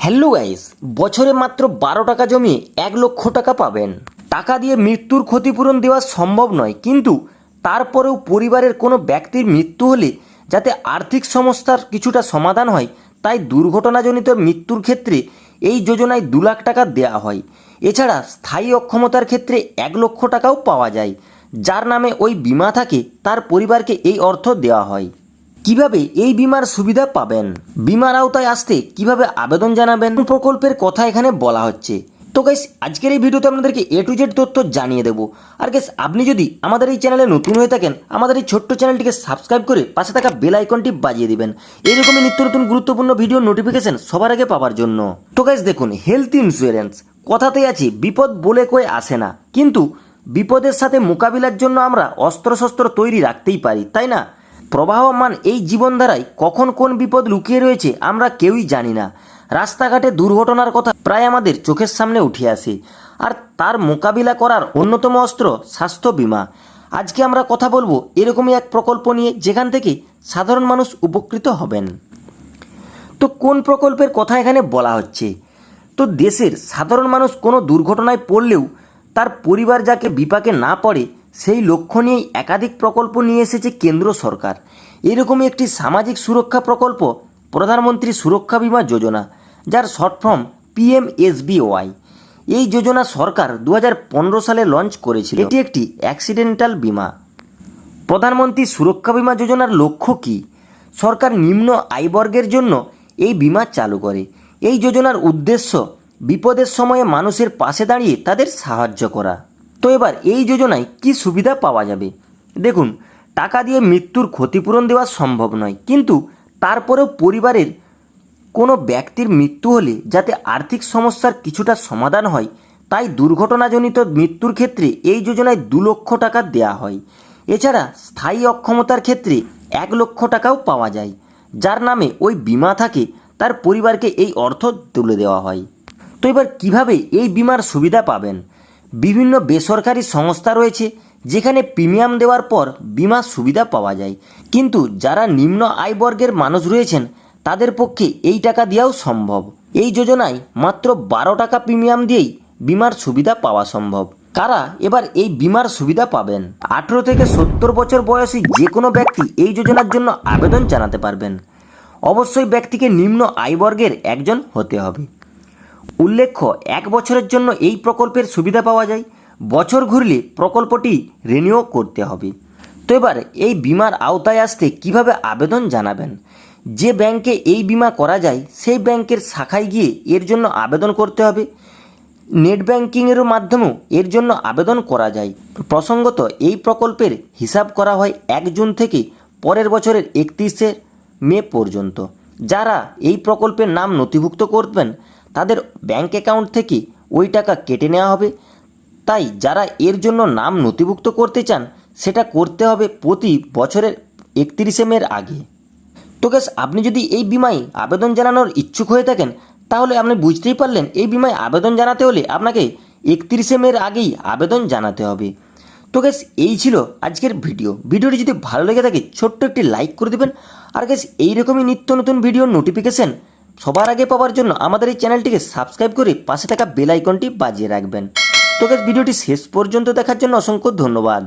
Hello guys, বছরে মাত্র 12 টাকা জমিয়ে 1 লক্ষ টাকা পাবেন। টাকা দিয়ে মৃত্যুর ক্ষতিপূরণ দেওয়া সম্ভব নয়, কিন্তু তারপরেও পরিবারের কোনো ব্যক্তির মৃত্যু হলে যাতে আর্থিক সমস্যার কিছুটা সমাধান হয়, তাই দুর্ঘটনাজনিত মৃত্যুর ক্ষেত্রে এই যোজনায় 2 লাখ টাকা দেওয়া হয়। এছাড়া স্থায়ী অক্ষমতার ক্ষেত্রে 1 লক্ষ টাকাও পাওয়া যায়। যার নামে ওই বিমা থাকে তার পরিবারকে এই অর্থ দেওয়া হয়। কিভাবে এই বিমার সুবিধা পাবেন, বিমার আওতায় আসতে কিভাবে আবেদন জানাবেন, প্রকল্পের কথা এখানে বলা হচ্ছে। তো গাইস, আজকের এই ভিডিওতে আপনাদেরকে A to Z তথ্য জানিয়ে দেবো। আর গাইস, আপনি যদি আমাদের এই চ্যানেলে নতুন হয়ে থাকেন, আমাদের এই ছোট্ট চ্যানেলটিকে সাবস্ক্রাইব করে পাশে থাকা বেল আইকনটি বাজিয়ে দিবেন এইরকমই নিত্য নতুন গুরুত্বপূর্ণ ভিডিও নোটিফিকেশন সবার আগে পাওয়ার জন্য। তো গাইস দেখুন, হেলথ ইন্স্যুরেন্স কথাতেই আছে বিপদ বলে কয়ে আসে না, কিন্তু বিপদের সাথে মোকাবিলার জন্য আমরা অস্ত্রশস্ত্র তৈরি রাখতেই পারি, তাই না? প্রবাহমান এই জীবনধারায় কখন কোন বিপদ লুকিয়ে রয়েছে আমরা কেউই জানি না। রাস্তাঘাটে দুর্ঘটনার কথা প্রায় আমাদের চোখের সামনে উঠে আসে, আর তার মোকাবিলা করার অন্যতম অস্ত্র স্বাস্থ্য বীমা। আজকে আমরা কথা বলবো এরকমই এক প্রকল্প নিয়ে, যেখান থেকে সাধারণ মানুষ উপকৃত হবেন। তো কোন প্রকল্পের কথা এখানে বলা হচ্ছে? তো দেশের সাধারণ মানুষ কোনো দুর্ঘটনায় পড়লেও তার পরিবার যাকে বিপাকে না পড়ে, সেই লক্ষ্য নিয়েই একাধিক প্রকল্প নিয়ে এসেছে কেন্দ্র সরকার। এরকমই একটি সামাজিক সুরক্ষা প্রকল্প প্রধানমন্ত্রী সুরক্ষা বীমা যোজনা, যার শর্ট ফর্ম PMSBY। এই যোজনা সরকার 2015 সালে লঞ্চ করেছিল। এটি একটি অ্যাক্সিডেন্টাল বীমা। প্রধানমন্ত্রী সুরক্ষা বীমা যোজনার লক্ষ্য কী? সরকার নিম্ন আয়বর্গের জন্য এই বীমা চালু করে। এই যোজনার উদ্দেশ্য বিপদের সময়ে মানুষের পাশে দাঁড়িয়ে তাদের সাহায্য করা। তো এবার এই যোজনায় কি সুবিধা পাওয়া যাবে? দেখুন, টাকা দিয়ে মৃত্যুর ক্ষতিপূরণ দেওয়া সম্ভব নয়, কিন্তু তারপরেও পরিবারের কোনো ব্যক্তির মৃত্যু হলে যাতে আর্থিক সমস্যার কিছুটা সমাধান হয়, তাই দুর্ঘটনাজনিত মৃত্যুর ক্ষেত্রে এই যোজনায় 2 লক্ষ টাকা দেওয়া হয়। এছাড়া স্থায়ী অক্ষমতার ক্ষেত্রে 1 লক্ষ টাকাও পাওয়া যায়। যার নামে ওই বীমা থাকে তার পরিবারকে এই অর্থ তুলে দেওয়া হয়। তো এবার কিভাবে এই বীমার সুবিধা পাবেন? বিভিন্ন বেসরকারি সংস্থা রয়েছে যেখানে প্রিমিয়াম দেওয়ার পর বীমা সুবিধা পাওয়া যায়, কিন্তু যারা নিম্ন আয়বর্গের মানুষ রয়েছেন তাদের পক্ষে এই টাকা দেওয়াও সম্ভব। এই যোজনায় মাত্র 12 টাকা প্রিমিয়াম দিয়েই বীমার সুবিধা পাওয়া সম্ভব। কারা এবার এই বীমার সুবিধা পাবেন? 18 থেকে 70 বছর বয়সী যে কোনো ব্যক্তি এই যোজনার জন্য আবেদন জানাতে পারবেন। অবশ্যই ব্যক্তিকে নিম্ন আয়বর্গের একজন হতে হবে। উল্লেখ্য, 1 বছরের জন্য এই প্রকল্পের সুবিধা পাওয়া যায়। বছর ঘুরলে প্রকল্পটি রিনিউ করতে হবে। তো এবার এই বীমার আওতায় আসতে কিভাবে আবেদন জানাবেন? যে ব্যাংকে এই বীমা করা যায় সেই ব্যাংকের শাখায় গিয়ে এর জন্য আবেদন করতে হবে। নেট ব্যাংকিংয়ের মাধ্যমেও এর জন্য আবেদন করা যায়। প্রসঙ্গত, এই প্রকল্পের হিসাব করা হয় 1 জুন থেকে পরের বছরের 31শে মে পর্যন্ত। যারা এই প্রকল্পের নাম নথিভুক্ত করবেন তাদের ব্যাংক অ্যাকাউন্ট থেকে ওই টাকা কেটে নেওয়া হবে। তাই যারা এর জন্য নাম নথিভুক্ত করতে চান সেটা করতে হবে প্রতি বছরের 31শে মের আগে। তো গাইস, আপনি যদি এই বীমায় আবেদন জানানোর ইচ্ছুক হয়ে থাকেন তাহলে আপনি বুঝতেই পারলেন এই বীমায় আবেদন জানাতে হলে আপনাকে 31শে মের আগেই আবেদন জানাতে হবে। তো গাইস, এই ছিল আজকের ভিডিওটি যদি ভালো লেগে থাকে ছোট্ট একটি লাইক করে দেবেন। আর গাইস, এইরকমই নিত্য নতুন ভিডিওর নোটিফিকেশন সবার আগে পাওয়ার জন্য আমাদের এই চ্যানেলটিকে সাবস্ক্রাইব করে পাশে থাকা বেল আইকনটি বাজিয়ে রাখবেন। তো গাইস, ভিডিওটি শেষ পর্যন্ত দেখার জন্য অসংখ্য ধন্যবাদ।